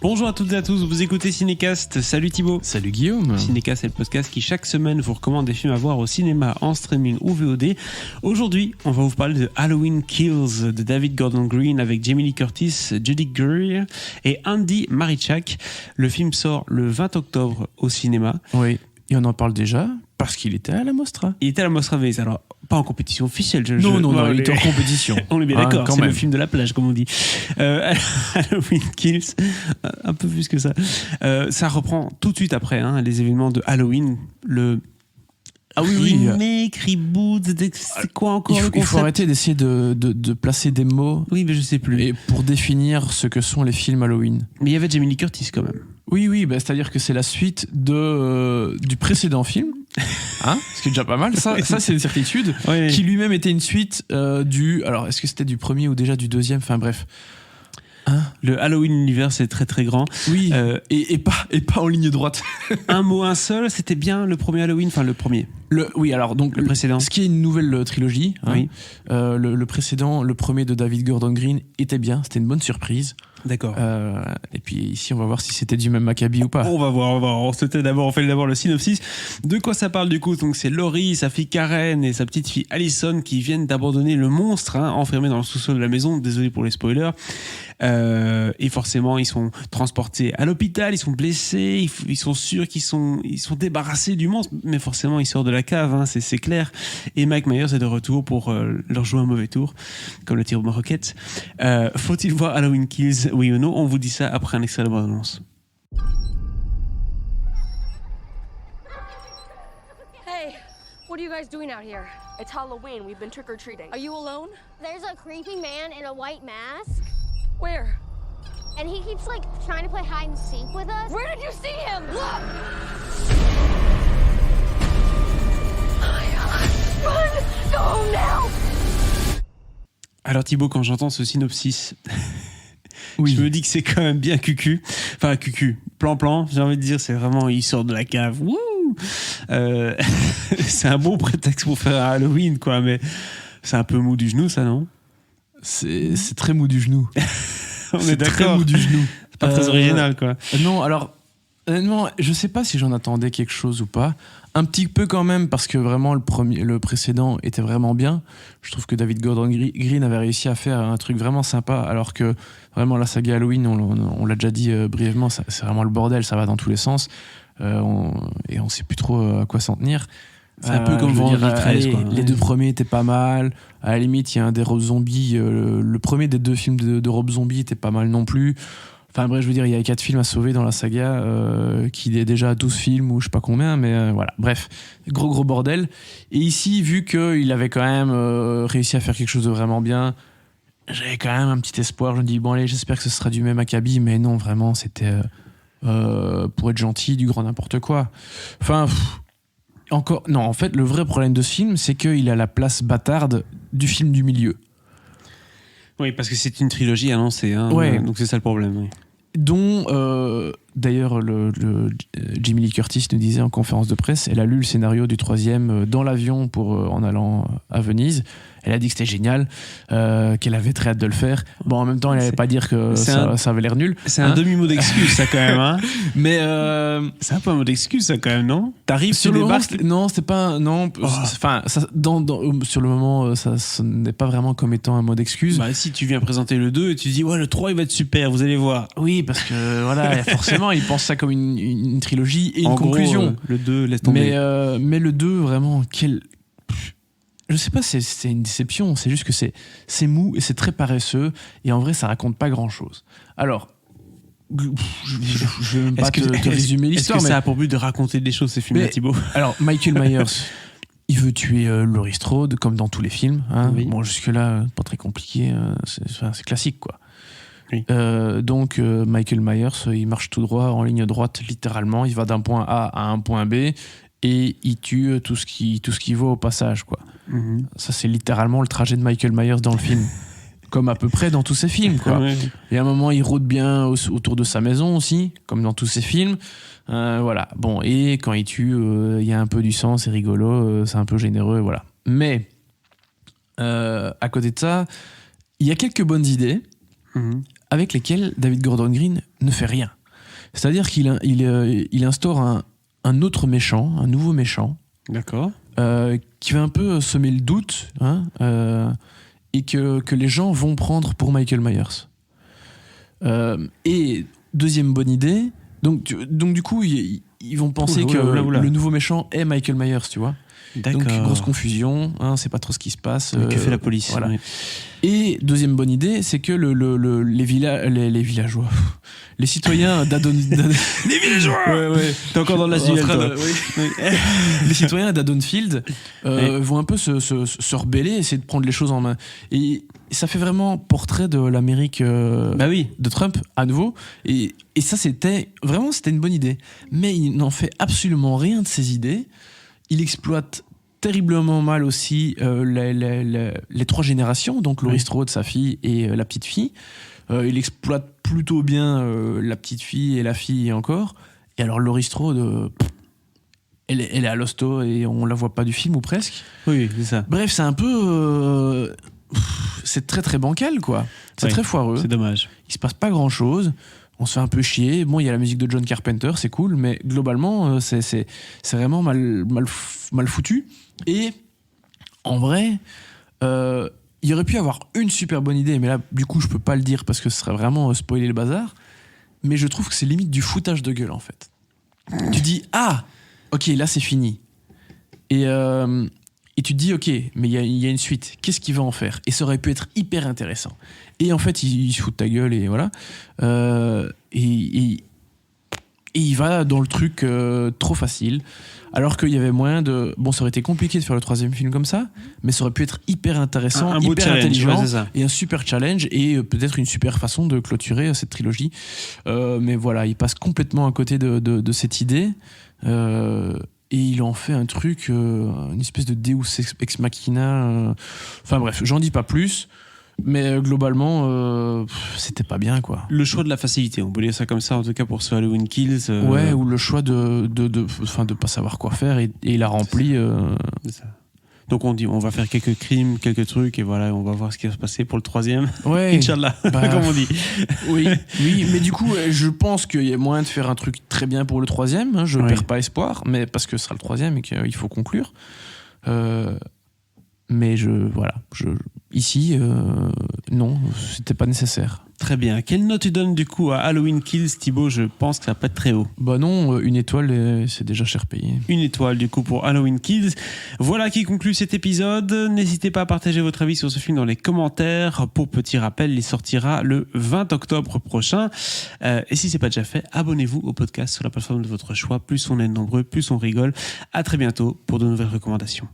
Bonjour à toutes et à tous, vous écoutez Cinécast. Salut Thibaut. Salut Guillaume. Cinécast, c'est le podcast qui chaque semaine vous recommande des films à voir au cinéma, en streaming ou VOD. Aujourd'hui, on va vous parler de Halloween Kills de David Gordon Green avec Jamie Lee Curtis, Judy Greer et Andy Marichak. Le film sort le 20 octobre au cinéma. Oui, et on en parle déjà parce qu'il était à la Mostra. Il était à la Mostra Venise, alors pas en compétition officielle. Non, il était en compétition. On est bien d'accord, c'est même. le film de la plage, comme on dit. Halloween Kills, un peu plus que ça. Ça reprend tout de suite après les événements de Halloween. Remake, reboot, c'est quoi encore le concept ? Il faut arrêter d'essayer de placer des mots. Oui, mais je sais plus. Et pour définir ce que sont les films Halloween. Mais il y avait Jamie Lee Curtis quand même. Oui, c'est-à-dire que c'est la suite du précédent film, ce qui est déjà pas mal. Ça c'est une certitude. Oui. Qui lui-même était une suite alors, est-ce que c'était du premier ou déjà du deuxième ? Enfin bref. Le Halloween Universe est très très grand. Oui, et pas en ligne droite. Un mot, un seul, c'était bien le premier Halloween, enfin le premier. Donc le précédent. Ce qui est une nouvelle trilogie. Oui. Le précédent, le premier de David Gordon Green, était bien. C'était une bonne surprise. D'accord. Et puis ici, on va voir si c'était du même Maccabi ou pas. On va voir. On fait d'abord le synopsis. De quoi ça parle du coup ? Donc c'est Laurie, sa fille Karen et sa petite fille Allison qui viennent d'abandonner le monstre enfermé dans le sous-sol de la maison. Désolé pour les spoilers. Et forcément, ils sont transportés à l'hôpital, ils sont blessés, ils sont sûrs qu'ils sont débarrassés du monstre, mais forcément, ils sortent de la cave, c'est clair. Et Mike Myers est de retour pour leur jouer un mauvais tour, comme le tir au Rocket. Faut-il voir Halloween Kills, oui ou non ? On vous dit ça après un extrait de bande-annonce. Hey, what are you guys doing out here? It's Halloween. We've been trick-or-treating. Are you alone? There's a creepy man in a white mask, Where? and he keeps trying to play hide and seek with us. Where did you see him? Look! Run! Go home now! Alors Thibaut, quand j'entends ce synopsis, Oui. je me dis que c'est quand même bien cucu. Enfin, cucu. Plan, j'ai envie de dire, c'est vraiment, il sort de la cave. Wouh, c'est un bon prétexte pour faire un Halloween, quoi, mais c'est un peu mou du genou, ça, non ? C'est très mou du genou. On est C'est très d'accord. mou du genou. C'est pas très original, quoi. Non, alors, honnêtement, je sais pas si j'en attendais quelque chose ou pas. Un petit peu quand même, parce que vraiment, le précédent était vraiment bien. Je trouve que David Gordon Green avait réussi à faire un truc vraiment sympa, alors que vraiment, la saga Halloween, on l'a déjà dit brièvement, c'est vraiment le bordel, ça va dans tous les sens. Et on sait plus trop à quoi s'en tenir. C'est un peu comme je veux Vendredi dire, 13, quoi. Les deux premiers étaient pas mal. À la limite, il y a un des Rob Zombie. Le premier des deux films de Rob Zombie était pas mal non plus. Enfin bref, je veux dire, il y a 4 films à sauver dans la saga, qui est déjà à 12 films ou je sais pas combien, mais voilà. Bref, gros bordel. Et ici, vu qu'il avait quand même réussi à faire quelque chose de vraiment bien, j'avais quand même un petit espoir. Je me dis, bon allez, j'espère que ce sera du même acabit, mais non, vraiment, c'était, pour être gentil, du grand n'importe quoi. Enfin... Non, en fait, le vrai problème de ce film, c'est qu'il a la place bâtarde du film du milieu. Oui, parce que c'est une trilogie annoncée, Ouais. Donc c'est ça le problème. Oui. Dont, d'ailleurs, Jamie Lee Curtis nous disait en conférence de presse, elle a lu le scénario du 3e dans l'avion en allant à Venise. Elle a dit que c'était génial, qu'elle avait très hâte de le faire. Bon, en même temps, elle n'allait pas dire que ça avait l'air nul. C'est un demi-mot d'excuse, ça, quand même. Mais c'est un peu un mot d'excuse, ça, quand même, non ? T'arrives, sur tu le moment, débarques... non, c'était pas... Non, enfin, sur le moment, ça n'est pas vraiment comme étant un mot d'excuse. Bah si, tu viens présenter le 2 et tu dis « Ouais, le 3, il va être super, vous allez voir. » Oui, parce que voilà, forcément, ils pensent ça comme une trilogie et une En gros, conclusion. le 2, laisse tomber. Mais le 2, vraiment, je sais pas, c'est une déception. C'est juste que c'est mou et c'est très paresseux. Et en vrai, ça raconte pas grand-chose. Alors, je vais même pas te résumer l'histoire. Est-ce que ça a pour but de raconter des choses, ces films-là, Thibaut ? Alors, Michael Myers, il veut tuer Laurie Strode, comme dans tous les films. Oui. Bon, jusque-là, pas très compliqué. C'est classique, quoi. Oui. Donc Michael Myers, il marche tout droit en ligne droite littéralement, il va d'un point A à un point B et il tue tout ce qui voit au passage, quoi. Mm-hmm. Ça, c'est littéralement le trajet de Michael Myers dans le film, comme à peu près dans tous ses films, quoi. Ouais. Et à un moment, il rôde bien autour de sa maison aussi, comme dans tous ses films. Voilà. Bon, et quand il tue, il y a un peu du sang, c'est rigolo, c'est un peu généreux, voilà. Mais à côté de ça, il y a quelques bonnes idées. Mm-hmm. avec lesquels David Gordon Green ne fait rien. C'est-à-dire qu'il instaure un autre méchant, un nouveau méchant, D'accord. qui va un peu semer le doute, et que les gens vont prendre pour Michael Myers. Et deuxième bonne idée, donc du coup, ils vont penser Oula. que le nouveau méchant est Michael Myers, tu vois. D'accord. Donc grosse confusion, c'est pas trop ce qui se passe. Que fait la police? Voilà. Oui. Et deuxième bonne idée, c'est que les villageois, les citoyens d'Adon... Les villageois. Ouais. T'es encore dans l'asile, toi. Oui. Les citoyens d'Adonfield vont un peu se rebeller, essayer de prendre les choses en main. Et ça fait vraiment portrait de l'Amérique Bah oui. de Trump à nouveau. Et ça, c'était une bonne idée. Mais il n'en fait absolument rien de ses idées. Il exploite terriblement mal aussi les trois générations, donc Laurie Strode, sa fille, et la petite fille. Il exploite plutôt bien la petite fille et la fille encore. Et alors Laurie Strode, elle est à l'hosto et on la voit pas du film ou presque. Oui, c'est ça. Bref, c'est un peu... c'est très très bancal, quoi. C'est très foireux. C'est dommage. Il se passe pas grand chose. On se fait un peu chier. Bon, il y a la musique de John Carpenter, c'est cool, mais globalement, c'est vraiment mal foutu. Et en vrai, il y aurait pu avoir une super bonne idée, mais là, du coup, je peux pas le dire parce que ce serait vraiment spoiler le bazar. Mais je trouve que c'est limite du foutage de gueule, en fait. Tu dis, ok, là, c'est fini. Et tu te dis, ok, mais il y a une suite. Qu'est-ce qu'il va en faire? Et ça aurait pu être hyper intéressant. Et en fait, il se fout de ta gueule et voilà. Et il va dans le truc trop facile. Alors qu'il y avait moyen de... Bon, ça aurait été compliqué de faire le troisième film comme ça, mais ça aurait pu être hyper intéressant, Un beau hyper challenge, intelligent, ouais, c'est ça. et un super challenge, et peut-être une super façon de clôturer cette trilogie. Mais voilà, il passe complètement à côté de cette idée. Et il en fait un truc, une espèce de Deus ex machina. Enfin bref, j'en dis pas plus. Mais globalement, c'était pas bien, quoi. Le choix de la facilité, on peut dire ça comme ça, en tout cas pour ce Halloween Kills. Ouais, ou le choix de pas savoir quoi faire, et il a rempli. C'est ça. Donc on dit, on va faire quelques crimes, quelques trucs, et voilà, on va voir ce qui va se passer pour le troisième. Ouais. Inch'Allah, comme on dit. Oui, mais du coup, je pense qu'il y a moyen de faire un truc très bien pour le troisième. Hein, je perds pas espoir, mais parce que ce sera le troisième et qu'il faut conclure. Mais ici, non, c'était pas nécessaire. Très bien. Quelle note tu donnes du coup à Halloween Kills, Thibaut? Je pense que ça va pas être très haut. Bah non, une étoile, c'est déjà cher payé. Une étoile du coup pour Halloween Kills. Voilà qui conclut cet épisode. N'hésitez pas à partager votre avis sur ce film dans les commentaires. Pour petit rappel, il sortira le 20 octobre prochain. Et si c'est pas déjà fait, abonnez-vous au podcast sur la plateforme de votre choix. Plus on est nombreux, plus on rigole. À très bientôt pour de nouvelles recommandations.